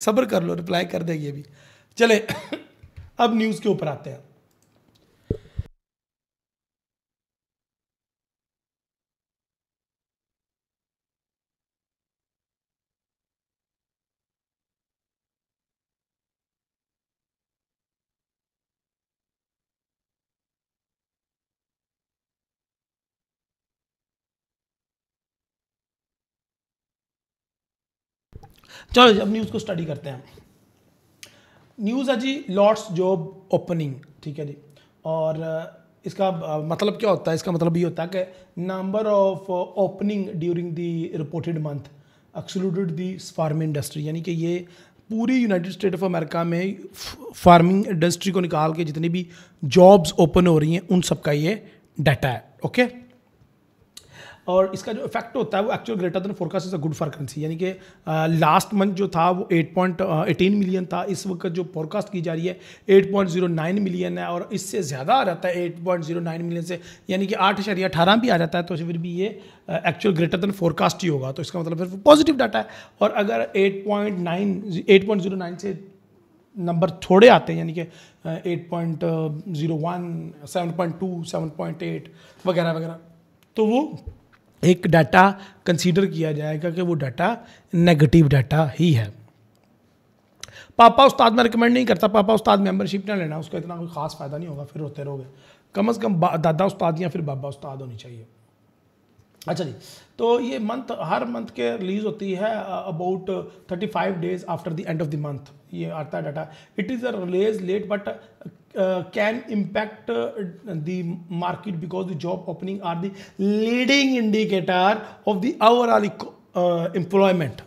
सब्र कर लो, रिप्लाई कर देगी अभी। चले अब न्यूज़ के ऊपर आते हैं। चलो अब न्यूज़ को स्टडी करते हैं। न्यूज़ है जी, लॉट्स जॉब ओपनिंग, ठीक है जी। और इसका मतलब क्या होता है? इसका मतलब ये होता है कि number of opening during the reported month excluded the farming industry, यानी कि ये पूरी यूनाइटेड स्टेट ऑफ अमेरिका में फार्मिंग इंडस्ट्री को निकाल के जितनी भी जॉब्स ओपन हो रही हैं उन सब का ये डाटा है। ओके, और इसका जो इफेक्ट होता है वो actual greater than forecast is a good for currency, यानी कि लास्ट मंथ जो था वो 8.18 मिलियन था, इस वक्त जो फोरकास्ट की जा रही है 8.09 मिलियन है, और इससे ज़्यादा आ जाता है 8.09 मिलियन से, यानी कि 8.18 भी आ जाता है, तो फिर भी ये एक्चुअल ग्रेटर देन फोरकास्ट ही होगा, तो इसका मतलब फिर पॉजिटिव डाटा है। और अगर 8.09 से नंबर थोड़े आते हैं, यानी कि 8.01, 7.2, 7.8 वगैरह वगैरह, तो वो एक डाटा कंसीडर किया जाएगा कि वो डाटा नेगेटिव डाटा ही है। पापा उस्ताद मैं रिकमेंड नहीं करता, पापा उस्ताद मेंबरशिप ना लेना, उसका इतना कोई खास फायदा नहीं होगा, फिर रोते रहोगे। कम से कम दादा उस्ताद या फिर बाबा उस्ताद होनी चाहिए। अच्छा जी, तो ये मंथ हर मंथ के रिलीज होती है about 35 days after the end of the month, ये आता है data. It is a release late but can impact the market because the job opening are the leading indicator of the overall employment.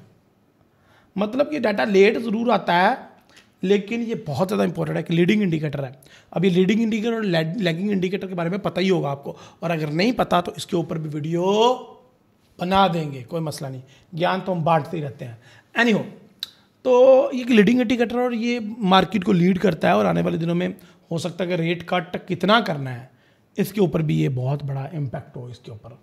मतलब कि data late ज़रूर आता है, लेकिन ये बहुत ज़्यादा इंपॉर्टेंट है कि लीडिंग इंडिकेटर है। अब ये लीडिंग इंडिकेटर और लैगिंग इंडिकेटर के बारे में पता ही होगा आपको, और अगर नहीं पता तो इसके ऊपर भी वीडियो बना देंगे, कोई मसला नहीं, ज्ञान तो हम बांटते ही रहते हैं। एनी हो, तो ये लीडिंग इंडिकेटर और ये मार्केट को लीड करता है, और आने वाले दिनों में हो सकता है कि रेट कट कितना करना है इसके ऊपर भी ये बहुत बड़ा इम्पैक्ट हो इसके ऊपर।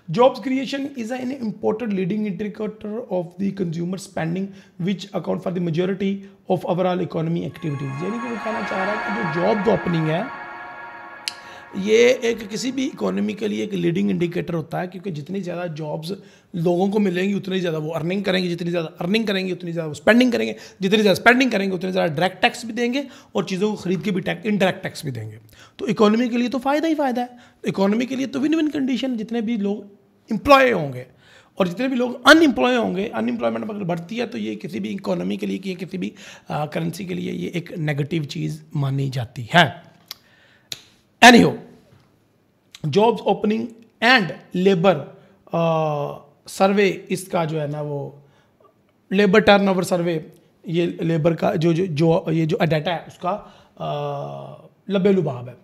Jobs creation is an important leading indicator of the consumer spending which account for the majority of overall economy activities, यानी कि वो कहना चाह रहा है कि जो जॉब ओपनिंग है ये एक किसी भी इकोनॉमी के लिए एक लीडिंग इंडिकेटर होता है, क्योंकि जितनी ज़्यादा जॉब्स लोगों को मिलेंगी उतनी ज़्यादा वो अर्निंग करेंगे, जितनी ज़्यादा अर्निंग करेंगे उतनी ज़्यादा वो स्पेंडिंग करेंगे, जितनी ज़्यादा स्पेंडिंग करेंगे उतनी ज़्यादा डायरेक्ट टैक्स भी देंगे, और चीज़ों को खरीद के भी इनडायरेक्ट टैक्स भी देंगे। तो इकोनॉमी के लिए तो फ़ायदा ही फ़ायदा है, इकोनॉमी के लिए तो विन विन कंडीशन, जितने भी लोग एम्प्लॉय होंगे और जितने भी लोग अनएम्प्लॉय होंगे, अनएम्प्लॉयमेंट अगर बढ़ती है तो ये किसी भी इकोनॉमी के लिए कि किसी भी करेंसी के लिए ये एक नेगेटिव चीज़ मानी जाती है। एनीहो, जॉब्स ओपनिंग एंड लेबर सर्वे, इसका जो है ना वो लेबर टर्नओवर सर्वे, ये लेबर का ये जो डाटा है उसका लबेलुबाब है।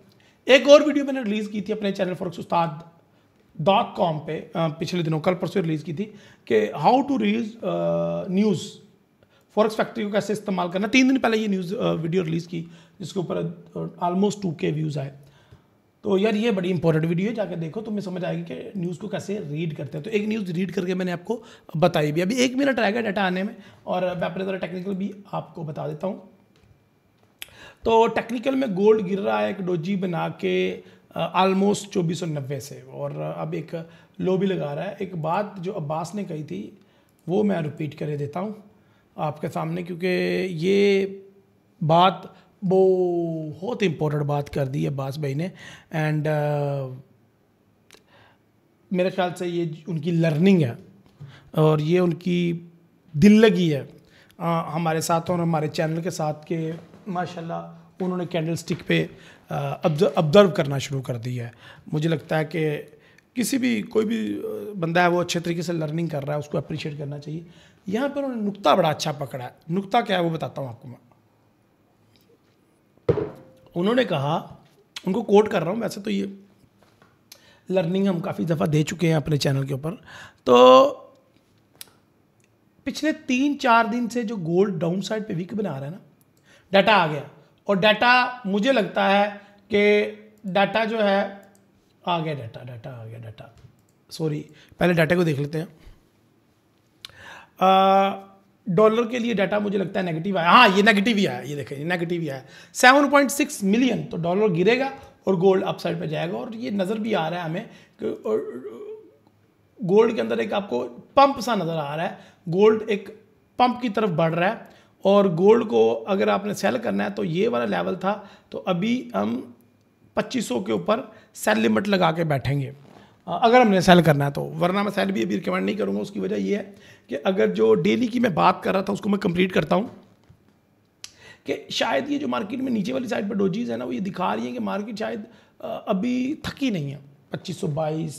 एक और वीडियो मैंने रिलीज़ की थी अपने चैनल forex-ustad.com पे पिछले दिनों, कल परसों रिलीज़ की थी, कि how to read news Forex Factory को कैसे इस्तेमाल करना। 3 दिन पहले ये न्यूज़ वीडियो रिलीज़ की, जिसके ऊपर ऑलमोस्ट 2K व्यूज़ आए। तो यार ये बड़ी इंपॉर्टेंट वीडियो है, जाकर देखो, तुम्हें समझ आएगी कि न्यूज़ को कैसे रीड करते हैं। तो एक न्यूज़ रीड करके मैंने आपको बताई भी, अभी 1 मिनट रहेगा डाटा आने में, और मैं अपने तरह टेक्निकल भी आपको बता देता हूँ। तो टेक्निकल में गोल्ड गिर रहा है एक डोजी बना के ऑलमोस्ट 2490 से, और अब एक लो भी लगा रहा है। एक बात जो अब्बास ने कही थी वो मैं रिपीट कर देता हूँ आपके सामने, क्योंकि ये बात बहुत इंपॉर्टेंट बात कर दी है अब्बास भाई ने, एंड मेरे ख्याल से ये उनकी लर्निंग है और ये उनकी दिल लगी है हमारे साथ और हमारे चैनल के साथ, के माशाल्लाह उन्होंने कैंडल स्टिक पे ऑब्जर्व करना शुरू कर दिया है। मुझे लगता है कि किसी भी कोई भी बंदा है वो अच्छे तरीके से लर्निंग कर रहा है, उसको अप्रिशिएट करना चाहिए। यहाँ पर उन्होंने नुक्ता बड़ा अच्छा पकड़ा है। नुक्ता क्या है वो बताता हूँ आपको मैं। उन्होंने कहा, उनको कोट कर रहा हूँ, वैसे तो ये लर्निंग हम काफ़ी दफ़ा दे चुके हैं अपने चैनल के ऊपर। तो पिछले 3-4 दिन से जो गोल्ड डाउन साइड पे वीक बना रहा है ना, डाटा आ गया, और डाटा मुझे लगता है कि डाटा जो है आ गया, डाटा आ गया, डाटा सॉरी पहले डाटा को देख लेते हैं। डॉलर के लिए डाटा मुझे लगता है नेगेटिव आया, हाँ ये नेगेटिव ही आया, ये देखें नेगेटिव ही आया 7.6 मिलियन, तो डॉलर गिरेगा और गोल्ड अपसाइड पे जाएगा। और ये नज़र भी आ रहा है हमें कि गोल्ड के अंदर एक आपको पंप सा नज़र आ रहा है, गोल्ड एक पंप की तरफ बढ़ रहा है। और गोल्ड को अगर आपने सेल करना है तो ये वाला लेवल था, तो अभी हम 2500 के ऊपर सेल लिमिट लगा के बैठेंगे अगर हमने सेल करना है तो, वरना मैं सेल भी अभी रिकमेंड नहीं करूँगा। उसकी वजह ये है कि अगर जो डेली की मैं बात कर रहा था उसको मैं कंप्लीट करता हूँ कि शायद ये जो मार्केट में नीचे वाली साइड पर डोजीज है ना, वो ये दिखा रही है कि मार्केट शायद अभी थकी नहीं है। 2522,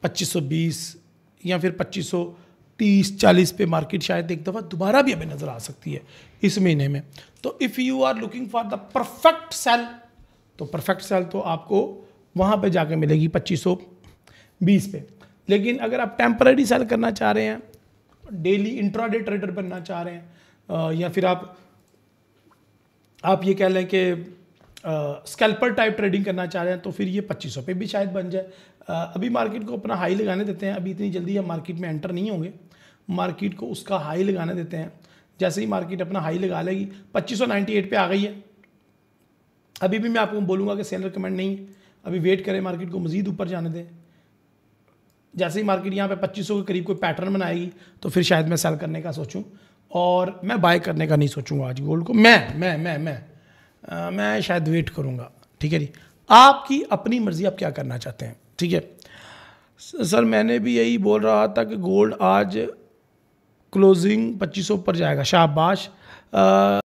2520 या फिर 2530-40 पे मार्केट शायद एक दफ़ा दोबारा भी हमें नज़र आ सकती है इस महीने में। तो if you are looking for the perfect sale, तो परफेक्ट सेल तो आपको वहाँ पे जाके मिलेगी 2520 पे। लेकिन अगर आप टेम्पररी सेल करना चाह रहे हैं, डेली इंट्राडे ट्रेडर बनना चाह रहे हैं, या फिर आप ये कह लें कि स्कैल्पर टाइप ट्रेडिंग करना चाह रहे हैं, तो फिर ये 2500 पे भी शायद बन जाए। अभी मार्केट को अपना हाई लगाने देते हैं, अभी इतनी जल्दी हम मार्केट में एंटर नहीं होंगे, मार्केट को उसका हाई लगाने देते हैं। जैसे ही मार्केट अपना हाई लगा लेगी, 2598 पे आ गई है, अभी भी मैं आपको बोलूँगा कि सेल रिकमेंड नहीं है, अभी वेट करें, मार्केट को मज़ीद ऊपर जाने दें। जैसे ही मार्केट यहाँ पे 2500 के करीब कोई पैटर्न बनाएगी तो फिर शायद मैं सेल करने का सोचूं, और मैं बाय करने का नहीं सोचूंगा आज गोल्ड को। मैं शायद वेट करूँगा। ठीक है जी, आपकी अपनी मर्ज़ी, आप क्या करना चाहते हैं। ठीक है सर, मैंने भी यही बोल रहा था कि गोल्ड आज क्लोजिंग 2500 पर जाएगा। शाबाश।